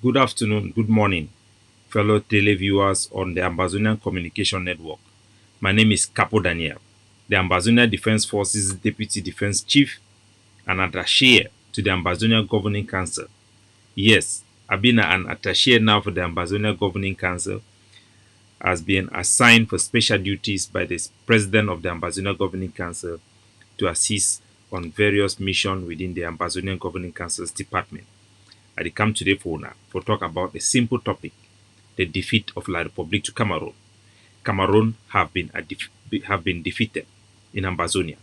Good afternoon, good morning, fellow televiewers on the Ambazonian Communication Network. My name is Capo Daniel, the Ambazonia Defense Forces Deputy Defense Chief and attaché to the Ambazonia Governing Council. Yes, I've been an attaché now for the Ambazonia Governing Council, has been assigned for special duties by the President of the Ambazonia Governing Council to assist on various missions within the Ambazonian Governing Council's department. I come today for now for talk about a simple topic: the defeat of La République to Cameroon. Cameroon have been defeated in Ambazonia.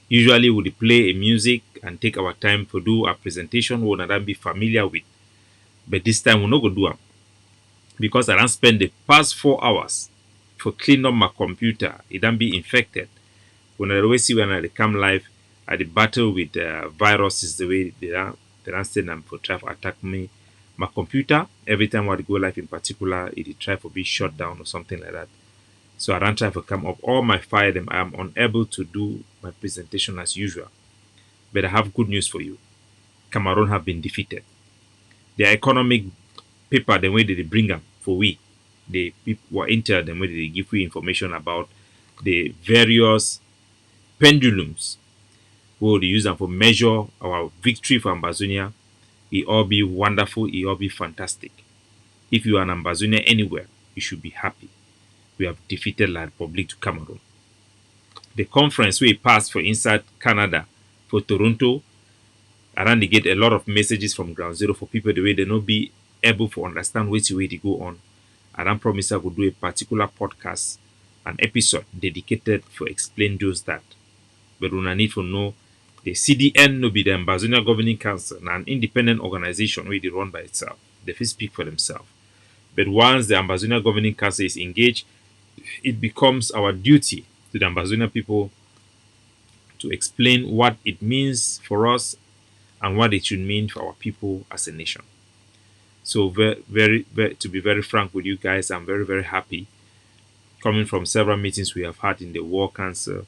Usually we play a music and take our time to do a presentation we not be familiar with. But this time we not go do it because I don't spend the past 4 hours for clean up my computer. It don't be infected. When I always see when I come live at the battle with viruses the way they don't stand and for try to attack me. My computer, every time I go live in particular, it try to be shut down or something like that. So I don't try to come up all my file them. I am unable to do my presentation as usual. But I have good news for you. Cameroon have been defeated. Their economic paper, the way they bring them for we, the people were entered, the way they give you information about the various pendulums we will use them for measure our victory for Ambazonia. It all be wonderful, it all be fantastic. If you are an Ambazonia anywhere, you should be happy. We have defeated La République to Cameroon. The conference we passed for inside Canada, for Toronto, around they get a lot of messages from ground zero for people the way they not be able to understand which way they go on. Around promise I will do a particular podcast, an episode dedicated for explain those that. But we need to know the CDN no be the Ambazonia Governing Council, an independent organization where they run by itself. They first speak for themselves. But once the Ambazonia Governing Council is engaged, it becomes our duty to the Ambazonia people to explain what it means for us and what it should mean for our people as a nation. So, to be very frank with you guys, I'm very, very happy coming from several meetings we have had in the War Council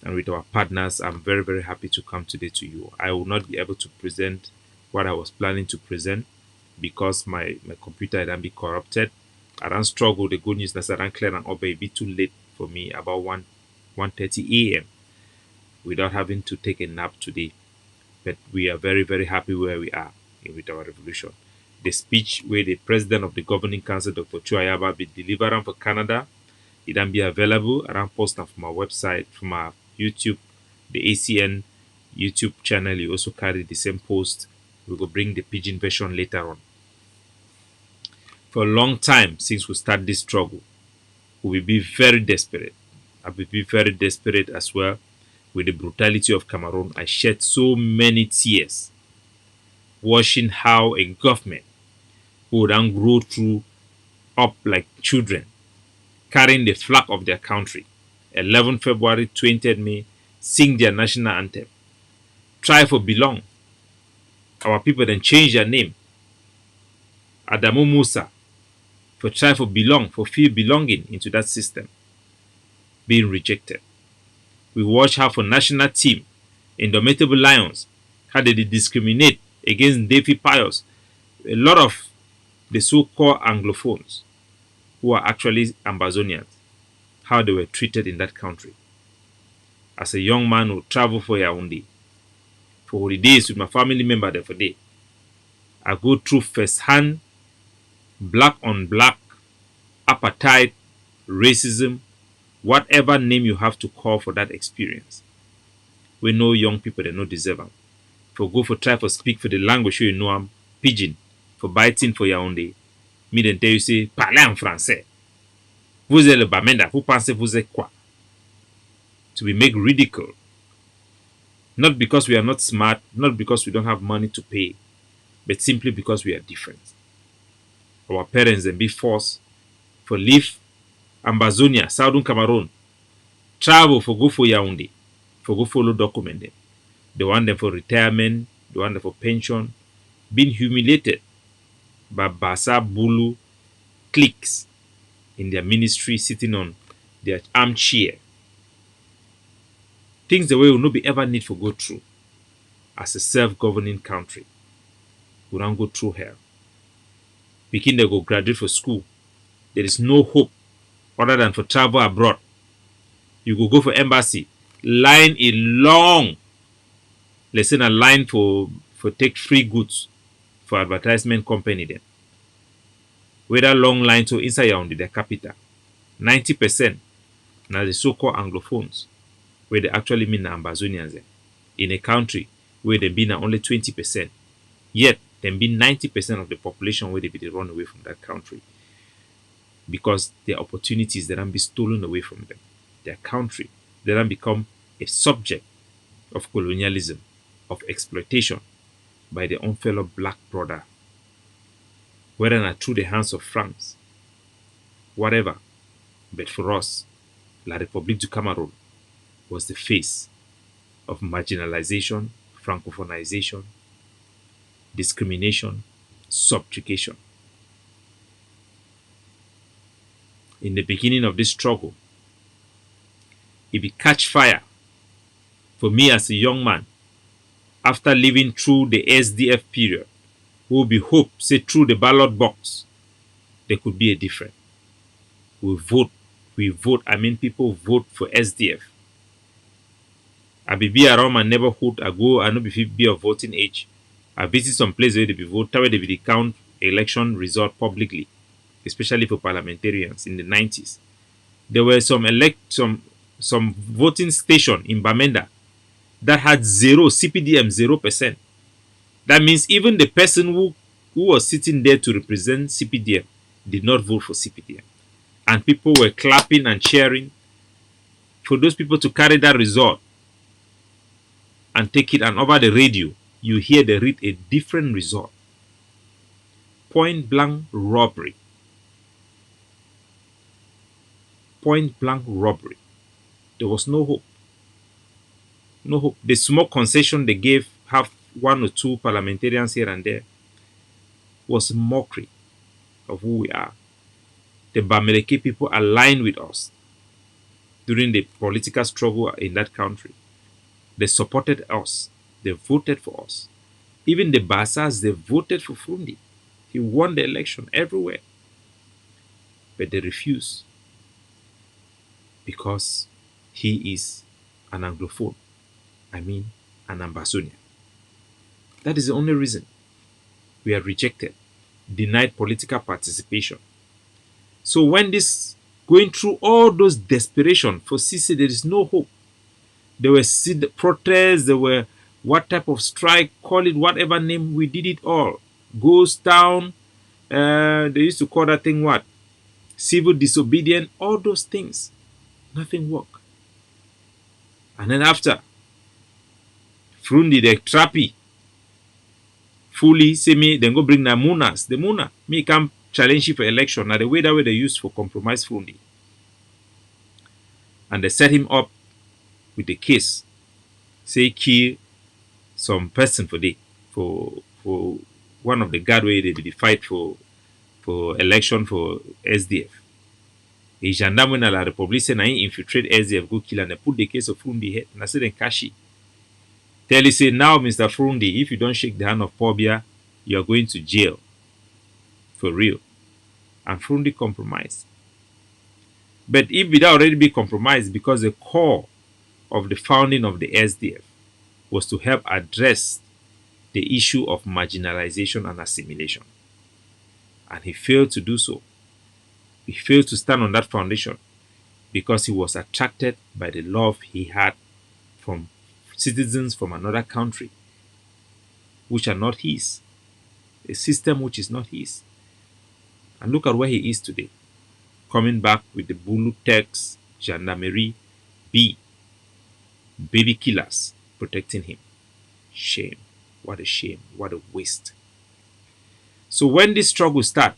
and with our partners. I'm very, very happy to come today to you. I will not be able to present what I was planning to present because my computer had be corrupted. I don't struggle. The good news is that I don't clear and up a bit too late for me, about 1:30 a.m. without having to take a nap today. But we are very, very happy where we are with our revolution. The speech where the president of the governing council, Dr. Chuayaba, be delivered for Canada, it can be available around post from my website, from our YouTube, the ACN YouTube channel. You also carry the same post. We will bring the pidgin version later on. For a long time since we start this struggle, we will be very desperate. I will be very desperate as well with the brutality of Cameroon. I shed so many tears watching how a government would then grow through up like children, carrying the flag of their country. 11 February, 20th May, sing their national anthem. Try for belong. Our people then change their name. Adamu Musa, for try for belong, for feel belonging into that system, being rejected. We watch how for national team, Indomitable Lions, how they discriminate against Davy Pius. A lot of the so-called Anglophones who are actually Ambazonians, how they were treated in that country. As a young man who traveled for Yaoundé for holidays with my family member there for day, I go through first-hand black on black apartheid, racism, whatever name you have to call for that experience. We know young people they no deserve them. For go for try for speak for the language you know am pidgin for biting for Yaoundé. Me then tell you say parlez en français. Vous êtes le Bamenda, vous pensez vous êtes quoi? To be made ridicule. Not because we are not smart, not because we don't have money to pay, but simply because we are different. Our parents then be forced for leave Ambazonia, Southern Cameroon, travel for go for Yaoundé, for go follow document them. They want them for retirement, they want them for pension, being humiliated by Bassa Bulu cliques in their ministry sitting on their armchair. Things the way will not be ever need for go through as a self-governing country. We don't go through hell. Pikin they go graduate for school. There is no hope other than for travel abroad. You go for embassy, line a long, let's say a line for take free goods for advertisement company then. Whether long line to inside Yaoundé, the capital. 90% now the so-called Anglophones, where they actually mean the Ambazonians in a country where they be only 20%. Yet there be 90% of the population where they be run away from that country because their opportunities that be stolen away from them. Their country they become a subject of colonialism, of exploitation by their own fellow black brother, whether not through the hands of France, whatever. But for us, La République du Cameroon was the face of marginalization, francophonization, discrimination, subjugation. In the beginning of this struggle, if it catch fire, for me as a young man, after living through the SDF period, will be hope, say through the ballot box, there could be a difference. We vote, I mean people vote for SDF. I be around my neighborhood, I know be of voting age. I visit some place where they be vote, where they be count election result publicly, especially for parliamentarians in the 90s. There were some voting station in Bamenda that had zero CPDM 0%. That means even the person who was sitting there to represent CPDM did not vote for CPDM. And people were clapping and cheering for those people to carry that result and take it, and over the radio you hear they read a different result. Point blank robbery. Point blank robbery. There was no hope. No hope. The small concession they gave, have one or two parliamentarians here and there, was a mockery of who we are. The Bameleke people aligned with us during the political struggle in that country. They supported us. They voted for us. Even the Basas, they voted for Frundi. He won the election everywhere. But they refused because he is an Anglophone. I mean, an Ambazonian. That is the only reason we are rejected, denied political participation. So when this going through all those desperation for CC, there is no hope. There were protests, there were what type of strike, call it whatever name, we did it all. Ghost town, they used to call that thing what? Civil disobedience, all those things. Nothing worked. And then after, Frundi, the trappy, fully say me, then go bring the Munas. The Muna, me come challenge you for election. Now the way that way they used for compromise Frundi. And they set him up with the case. Say kill some person for one of the guard where they did fight for election for SDF. The gendarme na la Republique say na infiltrate SDF go kill and they put the case of Frundi head. And I say then Kashi. Tell you say now Mr. Frundi, if you don't shake the hand of Pobia, you are going to jail. For real. And Frundi compromised. But if it already be compromised, because the core of the founding of the SDF was to help address the issue of marginalization and assimilation. And he failed to do so. He failed to stand on that foundation because he was attracted by the love he had from citizens from another country, which are not his. A system which is not his. And look at where he is today. Coming back with the Bulu Tex, Gendarmerie, baby killers protecting him. Shame. What a shame. What a waste. So when this struggle started,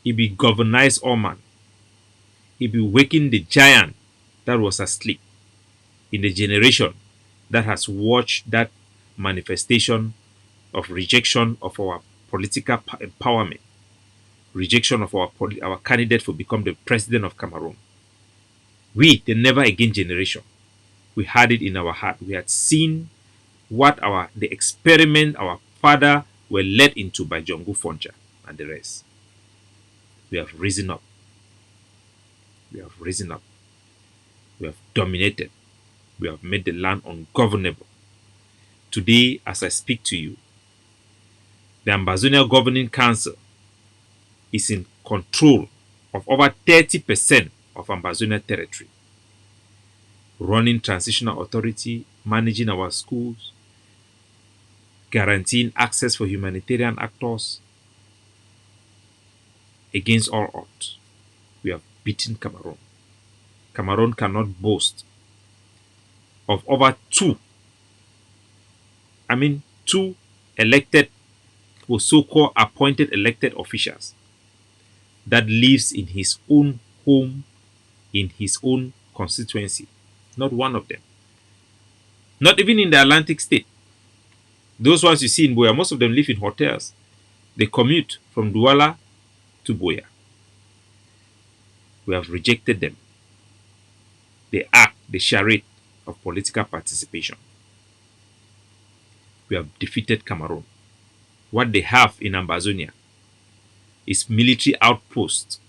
he be governized all man. He be waking the giant that was asleep in the generation that has watched that manifestation of rejection of our political empowerment, rejection of our candidate for become the president of Cameroon. We, the never again generation, we had it in our heart. We had seen what the experiment our father were led into by Jongu Foncha and the rest. We have risen up. We have risen up. We have dominated. We have made the land ungovernable. Today, as I speak to you, the Ambazonia Governing Council is in control of over 30% of Ambazonia territory, running transitional authority, managing our schools, guaranteeing access for humanitarian actors. Against all odds, we have beaten Cameroon. Cameroon cannot boast of over two elected or so-called appointed elected officials that lives in his own home, in his own constituency. Not one of them. Not even in the Atlantic state. Those ones you see in Boya, most of them live in hotels. They commute from Douala to Boya. We have rejected them. They act the charade of political participation. We have defeated Cameroon. What they have in Ambazonia is military outposts,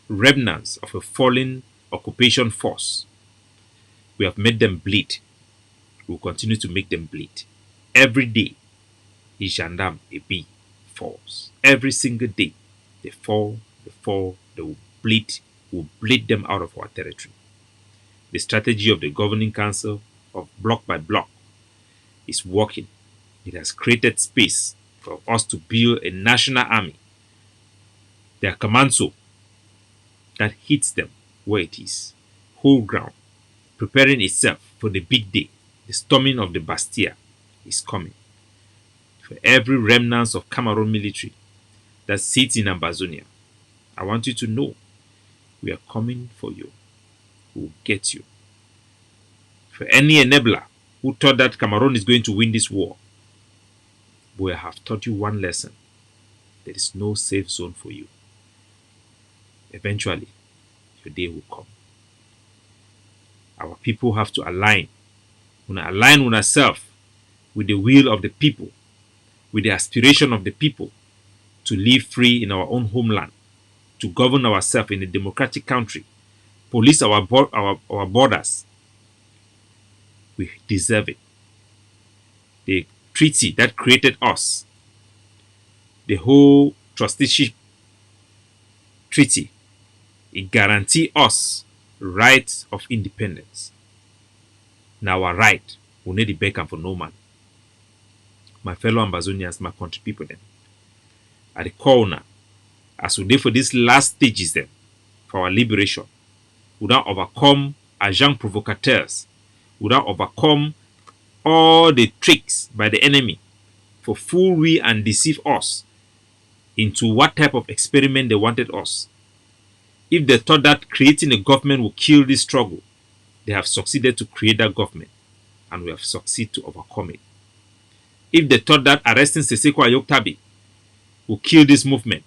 remnants of a fallen occupation force. We have made them bleed. We will continue to make them bleed. Every day, a gendarme, a bee, falls. Every single day, they fall, they will bleed. We will bleed them out of our territory. The strategy of the Governing Council of block by block is working. It has created space for us to build a national army. Their commando that hits them where it is, whole ground, preparing itself for the big day. The storming of the Bastille is coming. For every remnant of Cameroon military that sits in Ambazonia, I want you to know we are coming for you. We will get you. For any enabler who thought that Cameroon is going to win this war, we have taught you one lesson. There is no safe zone for you. Eventually, your day will come. Our people have to align. We align with ourselves with the will of the people, with the aspiration of the people to live free in our own homeland, to govern ourselves in a democratic country, police our borders. We deserve it. The treaty that created us, the whole trusteeship treaty, it guarantees us rights of independence. Now our right will need to beg for no man. My fellow Ambazonians, my country people then, at the corner, as we did for these last stages then, for our liberation, we don't overcome agents provocateurs, we don't overcome all the tricks by the enemy for fool we and deceive us into what type of experiment they wanted us. If they thought that creating a government will kill this struggle, they have succeeded to create that government, and we have succeeded to overcome it. If they thought that arresting Seseko Ayoktabi will kill this movement,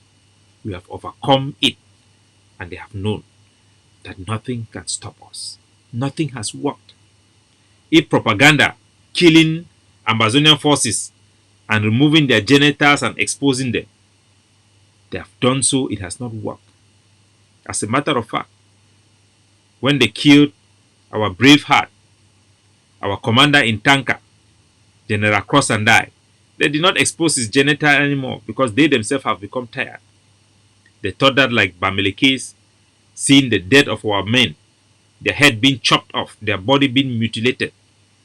we have overcome it, and they have known that nothing can stop us. Nothing has worked. If propaganda killing Ambazonian forces and removing their genitals and exposing them, they have done so, it has not worked. As a matter of fact, when they killed our brave heart, our commander in Tanka, General Cross and I, they did not expose his genital anymore because they themselves have become tired. They thought that, like Bameleke's, seeing the death of our men, their head being chopped off, their body being mutilated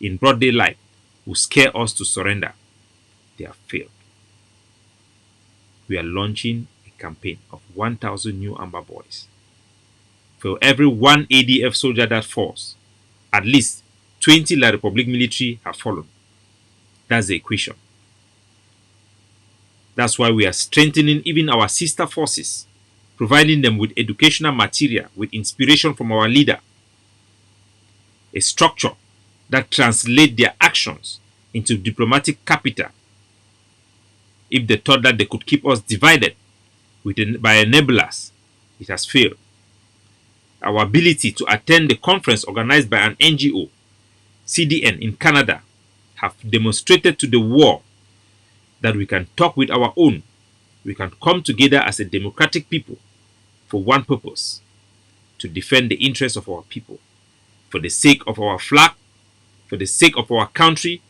in broad daylight, would scare us to surrender. They have failed. We are launching a campaign of 1,000 new Amba boys. For every one ADF soldier that falls, at least 20 La Republic military have fallen. That's the equation. That's why we are strengthening even our sister forces, providing them with educational material, with inspiration from our leader, a structure that translates their actions into diplomatic capital. If they thought that they could keep us divided by enablers, it has failed. Our ability to attend the conference organized by an NGO, CDN in Canada, have demonstrated to the world that we can talk with our own. We can come together as a democratic people for one purpose: to defend the interests of our people, for the sake of our flag, for the sake of our country.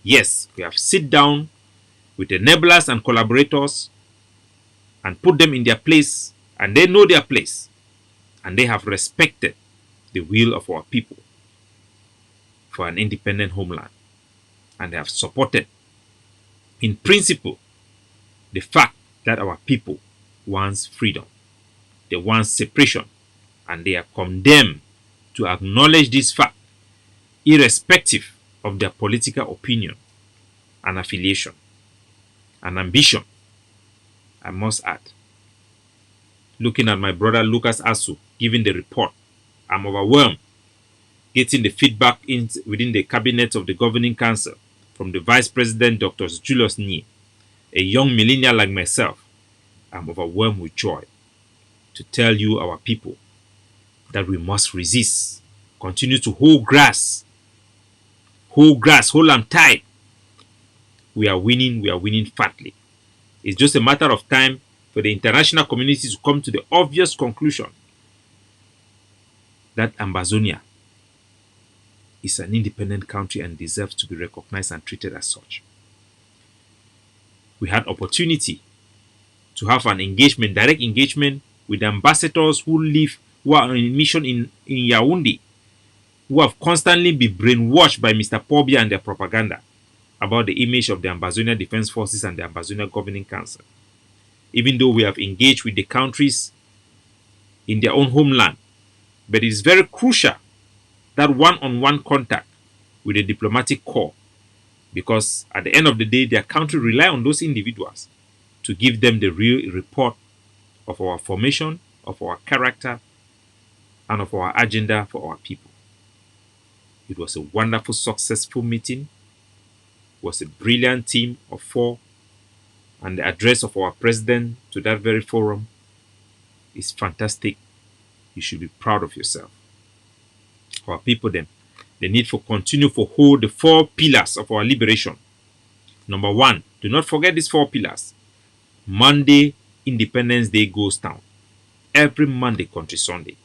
Yes, we have sit down with enablers and collaborators and put them in their place, and they know their place, and they have respected the will of our people for an independent homeland, and they have supported in principle the fact that our people wants freedom, they want separation, and they are condemned to acknowledge this fact irrespective of their political opinion and affiliation and ambition. I must add, looking at my brother Lucas Asu giving the report, I'm overwhelmed getting the feedback within the cabinet of the governing council from the vice president Dr. Julius Nye, a young millennial like myself. I'm overwhelmed with joy to tell you, our people, that we must resist, continue to hold them tight. We are winning fatly. It's just a matter of time for the international community to come to the obvious conclusion that Ambazonia is an independent country and deserves to be recognized and treated as such. We had opportunity to have an engagement, direct engagement with ambassadors who are on a mission in Yaoundé, who have constantly been brainwashed by Mr. Pobia and their propaganda about the image of the Ambazonia Defense Forces and the Ambazonia Governing Council. Even though we have engaged with the countries in their own homeland, but it is very crucial that one-on-one contact with the diplomatic corps, because at the end of the day, their country rely on those individuals to give them the real report of our formation, of our character, and of our agenda for our people. It was a wonderful, successful meeting. It was a brilliant team of 4, and the address of our president to that very forum is fantastic. You should be proud of yourself. Our people then, the need for continue to hold the 4 pillars of our liberation. Number 1, do not forget these 4 pillars. Monday, Independence Day goes down. Every Monday, Country Sunday,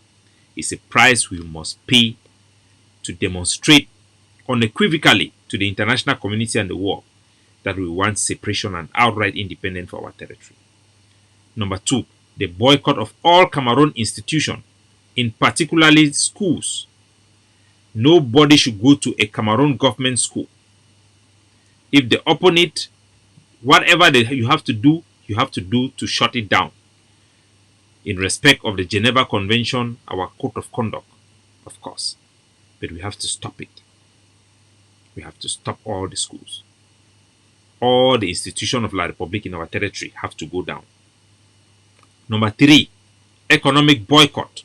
is a price we must pay to demonstrate unequivocally to the international community and the world that we want separation and outright independence for our territory. Number 2, the boycott of all Cameroon institutions, in particularly schools. Nobody should go to a Cameroon government school. If they open it, whatever you have to do to shut it down. In respect of the Geneva Convention, our code of conduct, of course. But we have to stop it. We have to stop all the schools. All the institutions of La Republique in our territory have to go down. Number 3, economic boycott.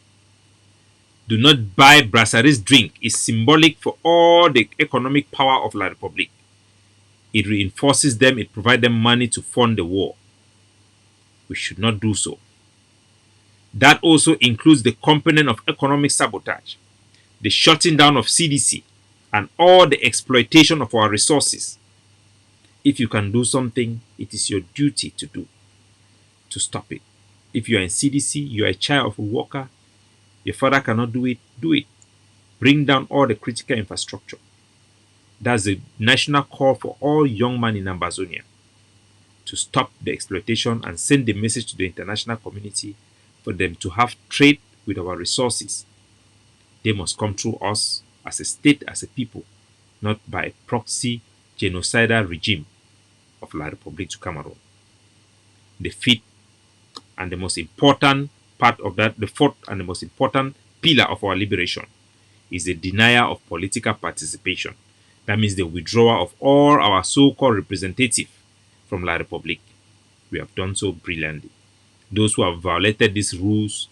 Do not buy Brasseries drink. It's symbolic for all the economic power of La Republique. It reinforces them, it provides them money to fund the war. We should not do so. That also includes the component of economic sabotage, the shutting down of CDC, and all the exploitation of our resources. If you can do something, it is your duty to do, to stop it. If you are in CDC, you are a child of a worker, your father cannot do it, do it. Bring down all the critical infrastructure. That's a national call for all young men in Ambazonia to stop the exploitation and send the message to the international community for them to have trade with our resources. They must come through us as a state, as a people, not by a proxy genocidal regime of La Republique du Cameroon. The fifth and the most important part of that, the fourth and the most important pillar of our liberation is the denial of political participation. That means the withdrawal of all our so-called representatives from La Republique. We have done so brilliantly. Those who have violated these rules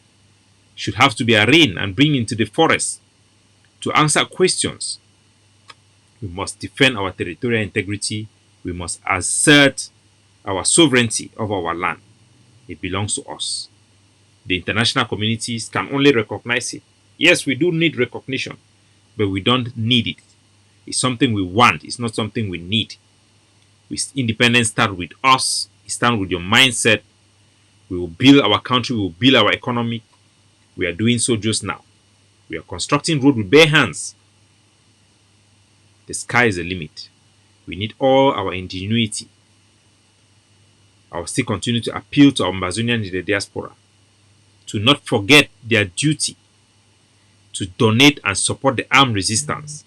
should have to be arraigned and bring into the forest to answer questions. We must defend our territorial integrity. We must assert our sovereignty over our land. It belongs to us. The international communities can only recognize it. Yes, we do need recognition, but we don't need it. It's something we want. It's not something we need. Independence starts with us. It starts with your mindset. We will build our country. We will build our economy. We are doing so just now. We are constructing road with bare hands. The sky is the limit. We need all our ingenuity. I will still continue to appeal to our Ambazonians in the diaspora to not forget their duty to donate and support the armed resistance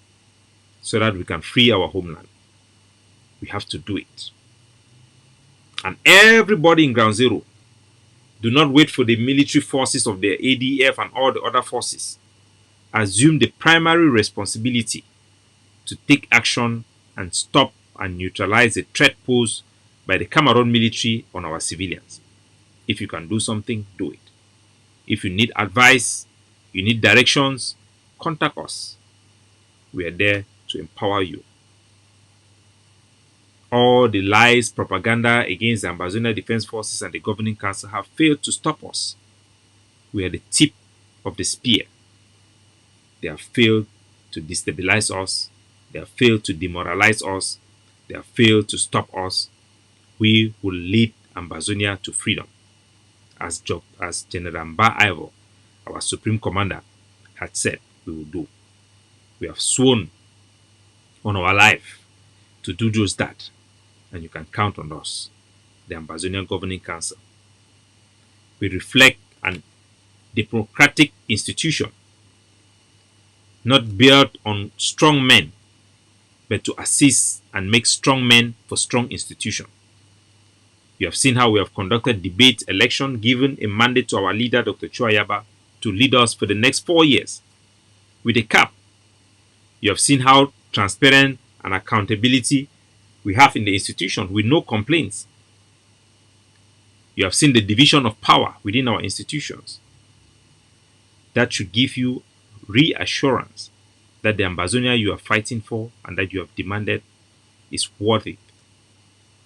so that we can free our homeland. We have to do it. And everybody in Ground Zero, do not wait for the military forces of the ADF and all the other forces. Assume the primary responsibility to take action and stop and neutralize the threat posed by the Cameroon military on our civilians. If you can do something, do it. If you need advice, you need directions, contact us. We are there to empower you. All the lies, propaganda against the Ambazonia Defense Forces and the Governing Council have failed to stop us. We are the tip of the spear. They have failed to destabilize us. They have failed to demoralize us. They have failed to stop us. We will lead Ambazonia to freedom. As General Mba Ivo, our Supreme Commander, had said we will do. We have sworn on our life to do just that. And you can count on us, the Ambazonian Governing Council. We reflect a democratic institution, not built on strong men, but to assist and make strong men for strong institutions. You have seen how we have conducted debate, election, given a mandate to our leader, Dr. Chuayaba, to lead us for the next 4 years with a cap. You have seen how transparent and accountability we have in the institution with no complaints. You have seen the division of power within our institutions. That should give you reassurance that the Ambazonia you are fighting for and that you have demanded is worth it.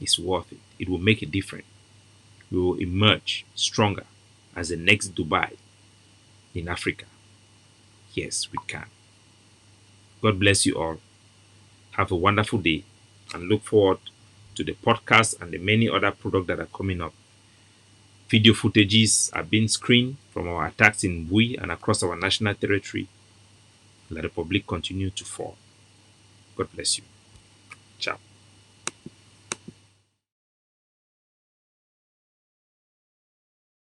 It's worth it. It will make a difference. We will emerge stronger as the next Dubai in Africa. Yes, we can. God bless you all. Have a wonderful day and look forward to the podcast and the many other products that are coming up. Video footages are being screened from our attacks in Bui and across our national territory. Let the public continue to fall. God bless you.